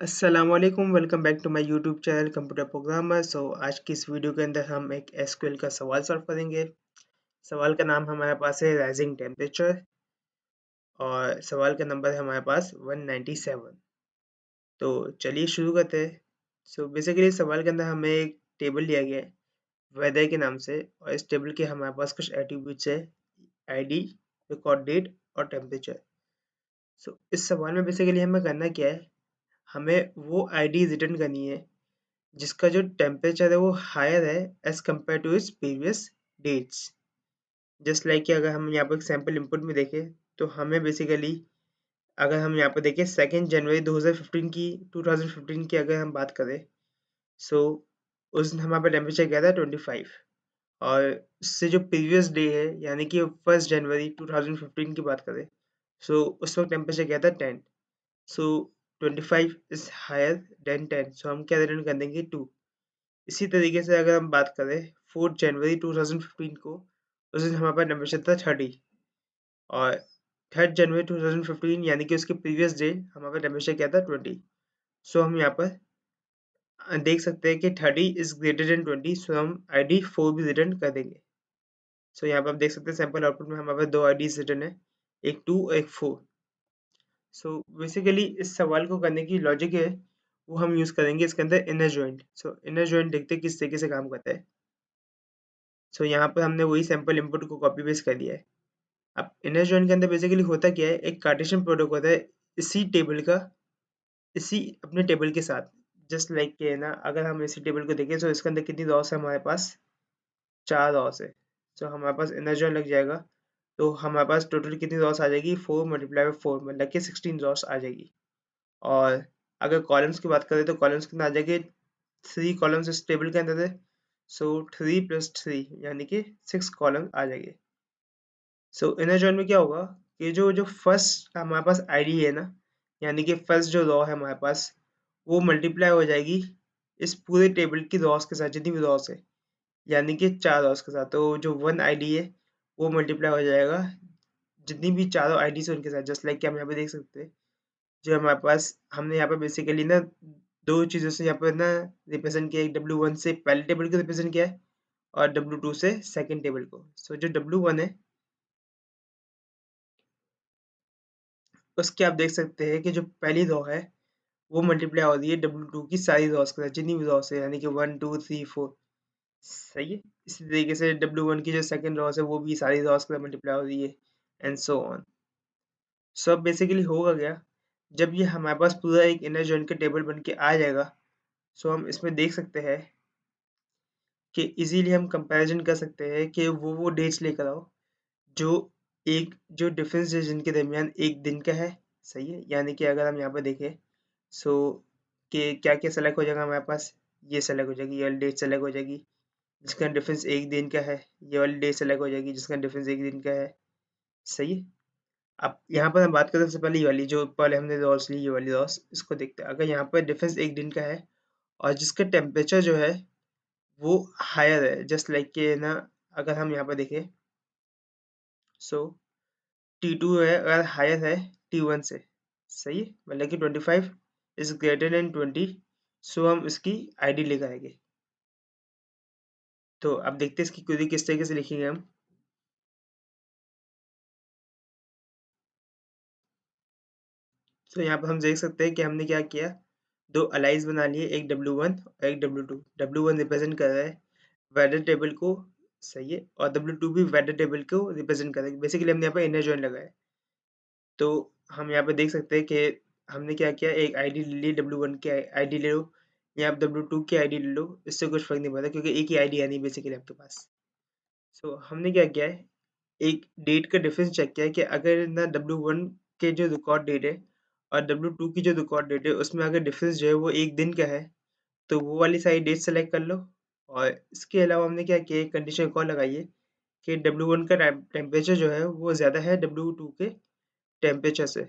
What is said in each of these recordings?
अस्सलामुअलैकुम welcome back to my YouTube channel computer programmer. आज की इस वीडियो के अंदर हम एक एसक्यूएल का सवाल सॉल्व करेंगे। सवाल का नाम हमारे पास है राइजिंग टेम्परेचर और सवाल का नंबर है हमारे पास 197। तो चलिए शुरू करते हैं। बेसिकली सवाल के अंदर हमें एक टेबल दिया गया है वेदर के नाम से, और इस टेबल के हमारे पास कुछ एट्रीब्यूट्स है, आईडी, रिकॉर्ड डेट और टेम्परेचर। इस सवाल में बेसिकली हमें करना क्या है, हमें वो आईडी रिटर्न करनी है जिसका जो टेम्परेचर है वो हायर है as compare to its previous dates. Just like कि अगर हम यहाँ पर सैम्पल इनपुट में देखें तो हमें बेसिकली, अगर हम यहाँ पर देखें 2 जनवरी 2015 की 2015 की अगर हम बात करें, सो उस दिन हमारे पास टेम्परेचर गया था 25, और उससे जो प्रीवियस डे है यानी कि 1 जनवरी 2015 की बात करें, सो उस वक्त टेम्परेचर गया था 10। सो 25 इज हायर देन 10, सो हम क्या रिटर्न कर देंगे 2। इसी तरीके से अगर हम बात करें 4 जनवरी 2015 को, उस दिन हमारे पास टेम्परेचर था 30, और 3 जनवरी 2015 यानी कि उसके प्रीवियस डे हमारे पास टेम्परेचर क्या था 20। सो हम यहाँ पर देख सकते हैं कि 30 इज ग्रेटर देन 20, सो हम ID 4 भी रिटर्न कर देंगे। यहाँ पर आप देख सकते हैं सैम्पल आउटपुट में हमारे पास दो IDs रिटर्न है, एक 2 एक 4। बेसिकली इस सवाल को करने की लॉजिक है वो हम यूज करेंगे इसके अंदर इनर जॉइंट। इनर जॉइंट देखते हैं किस तरीके से काम करता है। यहाँ पर हमने वही सैंपल इनपुट को कॉपी पेस्ट कर दिया है। अब इनर जॉइन के अंदर बेसिकली होता क्या है, एक कार्टेशियन प्रोडक्ट होता है इसी टेबल का, इसी अपने टेबल के साथ। जस्ट लाइक के है ना, अगर हम इसी टेबल को देखें तो इसके अंदर कितनी रॉस है हमारे पास, 4 रॉस है। हमारे पास इनर जॉइन लग जाएगा तो हमारे पास टोटल कितनी रॉस आ जाएगी, 4 मल्टीप्लाई बाई 4 मतलब कि 16 रॉस आ जाएगी। और अगर कॉलम्स की बात करें तो कॉलम्स कितना आ जाएगी, 3 कॉलम्स इस टेबल के अंदर है, 3 + 3 यानी कि 6 कॉलम आ जाएंगे। इनर जॉइन में क्या होगा कि जो जो फर्स्ट हमारे पास आईडी है ना, यानी कि फर्स्ट जो रॉ है हमारे पास, वो मल्टीप्लाई हो जाएगी इस पूरे टेबल की रॉस के साथ, जितनी भी रॉस है, यानी कि 4 रॉस के साथ। तो जो 1 आईडी है वो मल्टीप्लाई हो जाएगा जितनी भी चारों आईडी है उनके साथ। जस्ट लाइक कि हम यहाँ पे देख सकते हैं, जो हमारे पास हमने यहाँ पे बेसिकली ना दो चीज़ों से यहाँ पर ना रिप्रेजेंट किया, एक W1 से पहले टेबल को रिप्रेजेंट किया है और W2 से सेकंड टेबल को। जो W1 है उसके आप देख सकते हैं कि जो पहली रॉ है वो मल्टीप्लाई हो रही है W2 की सारी रॉस के साथ, जितनी भी रॉस है, यानी कि 1 2 3 4। सही है। इसी तरीके से W1 की जो सेकंड रॉस है वो भी सारी रॉस के साथ मल्टीप्लाई हो रही है, एंड सो ऑन। अब बेसिकली होगा क्या, जब ये हमारे पास पूरा एक इनर जॉइन का टेबल बन के आ जाएगा, हम इसमें देख सकते हैं कि इजीली हम कंपैरिजन कर सकते हैं कि वो डेट्स लेकर आओ जो एक जो डिफरेंस है जिनके दरमियान एक दिन का है। सही है। यानी कि अगर हम यहाँ पर देखें, सो कि क्या क्या सेलेक्ट हो जाएगा हमारे पास, ये सेलेक्ट हो जाएगी, ये वाली डेट सेलेक्ट हो जाएगी जिसका डिफरेंस एक दिन का है, ये वाली डेट सेलेक्ट हो जाएगी जिसका डिफरेंस एक दिन का है। सही है। अब यहाँ पर हम बात करें सबसे पहले ये वाली, जो पहले हमने रॉस ली, ये वाली रॉस, इसको देखते हैं। अगर यहाँ पर डिफरेंस एक दिन का है और जिसका टेम्परेचर जो है वो हायर है, जस्ट लाइक के ना, अगर हम यहाँ पर देखें, सो T2 है अगर हायर है T1 से। सही है। मतलब कि 25 इज ग्रेटर देन 20, हम इसकी आईडी लेकर आएंगे। तो अब देखते हैं इसकी क्वेरी किस तरीके से लिखेंगे हम। यहाँ पर हम देख सकते हैं कि हमने क्या किया, दो अलाइज बना लिए, एक W1 और एक W2। W1 रिप्रेजेंट कर रहा है वेदर टेबल को, सही है, और W2 भी वेदर टेबल को रिप्रेजेंट कर रहा है। बेसिकली हमने यहाँ पर इनर जॉइन लगाया है। तो हम यहाँ पे देख सकते हैं कि हमने क्या किया, एक आईडी ले ली, W1 की आईडी ले लो या आप W2 की आईडी ले लो, इससे कुछ फर्क नहीं पड़ता क्योंकि एक ही आईडी है नहीं बेसिकली आपके पास। हमने क्या किया है, एक डेट का डिफरेंस चेक किया है कि अगर ना W1 के जो रिकॉर्ड डेट है और W2 की जो रिकॉर्ड डेट है उसमें अगर डिफरेंस जो है वो एक दिन का है तो वो वाली सारी डेट सेलेक्ट कर लो। और इसके अलावा हमने क्या किया, एक कंडीशन एक और लगाई है कि W1 का टेम्परेचर जो है वो ज़्यादा है W2 के टेम्परेचर से।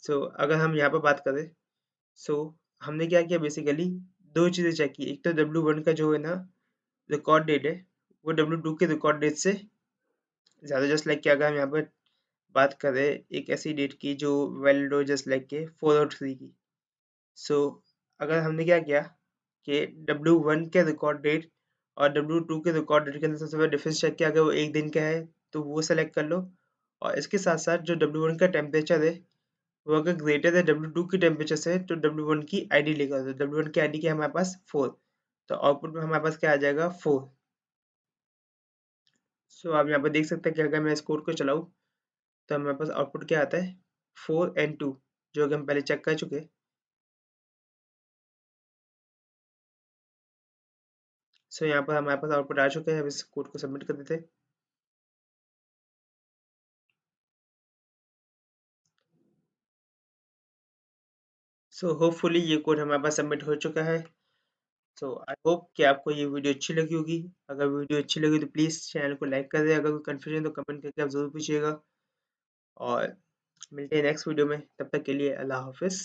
अगर हम यहाँ पर बात करें, सो हमने क्या किया, बेसिकली दो चीज़ें चेक की। एक तो W1 का जो है ना रिकॉर्ड डेट है वो W2 के रिकॉर्ड डेट से ज़्यादा, जस्ट लाइक कि अगर हम यहाँ पर बात करें एक ऐसी डेट की जो वैलिड हो, जस्ट लाइक के 4 और 3 की। सो अगर हमने क्या किया कि W1 के रिकॉर्ड डेट और W2 के रिकॉर्ड डेट के अंदर सबसे पहले डिफरेंस चेक किया, अगर वो एक दिन का है तो वो सेलेक्ट कर लो, और इसके साथ साथ जो W1 का टेम्परेचर है वो अगर ग्रेटर है W2 की टेम्परेचर से तो W1 की आईडी लेकर दो। W1 की आईडी क्या है हमारे पास 4, तो आउटपुट में हमारे पास क्या आ जाएगा 4। सो आप यहाँ पर देख सकते हैं कि अगर मैं इस कोड को चलाऊँ तो हमारे पास आउटपुट क्या आता है 4 and 2, जो कि हम पहले चेक कर चुके हैं। सो यहाँ पर हमारे पास आउटपुट आ चुके हैं, अब इस कोड को सबमिट कर देते हैं। सो होपफुली ये कोड हमारे पास सबमिट हो चुका है। सो आई होप कि आपको ये वीडियो अच्छी लगी होगी। अगर वीडियो अच्छी लगी तो प्लीज़ चैनल को लाइक कर दें, अगर कोई कन्फ्यूजन तो कमेंट करके आप ज़रूर पूछिएगा, और मिलते हैं नेक्स्ट वीडियो में। तब तक के लिए अल्लाह हाफिज़।